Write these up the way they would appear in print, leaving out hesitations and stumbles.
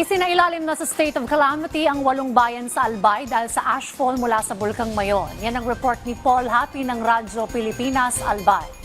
Isinailalim na sa state of calamity ang 8 bayan sa Albay dahil sa ashfall mula sa Bulkang Mayon. Yan ang report ni Paul Happy ng Radyo Pilipinas, Albay.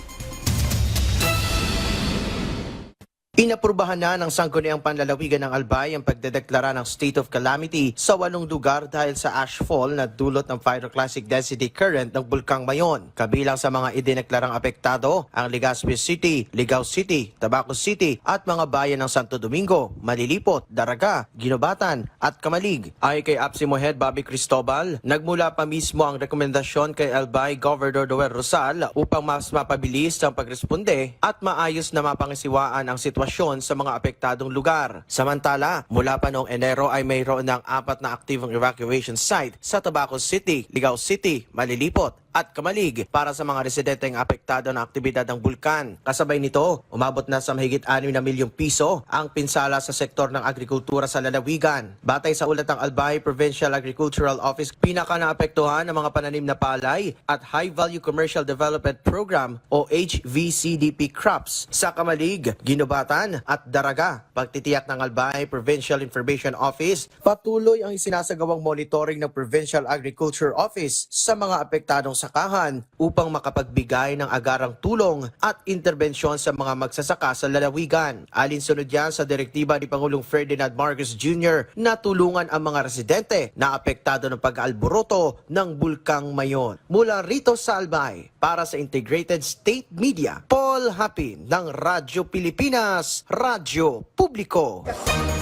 Inaprubahan na ng Sangguniang Panlalawigan ng Albay ang pagdedeklara ng state of calamity sa 8 lugar dahil sa ashfall na dulot ng pyroclastic density current ng Bulkang Mayon. Kabilang sa mga idineklarang apektado ang Legazpi City, Ligao City, Tabaco City at mga bayan ng Santo Domingo, Malilipot, Daraga, Ginobatan at Kamalig. Ayon kay APSIMO Head Bobby Cristobal, nagmula pa mismo ang rekomendasyon kay Albay Governor Noel Rosal upang mas mapabilis ang pagresponde at maayos na mapangisiwaan ang sitwasyon sa mga apektadong lugar. Samantala, mula pa noong Enero ay mayroon ng 4 na aktibong evacuation site sa Tabaco City, Ligao City, Malilipot at Kamalig para sa mga residenteng apektado ng aktibidad ng bulkan. Kasabay nito, umabot na sa mahigit 6 na milyong piso ang pinsala sa sektor ng agrikultura sa lalawigan. Batay sa ulat ng Albay Provincial Agricultural Office, pinaka-naapektuhan ng mga pananim na palay at High Value Commercial Development Program o HVCDP crops sa Kamalig, Ginobatan at Daraga. Pagtitiyak ng Albay Provincial Information Office, patuloy ang isinasagawang monitoring ng Provincial Agriculture Office sa mga apektadong sakahan upang makapagbigay ng agarang tulong at interbensyon sa mga magsasaka sa lalawigan. Alinsunod yan sa direktiba ni Pangulong Ferdinand Marcos Jr. na tulungan ang mga residente na apektado ng pag-alboroto ng Bulkang Mayon. Mula rito sa Albay, para sa Integrated State Media, Paul Happy ng Radyo Pilipinas, Radyo Publiko.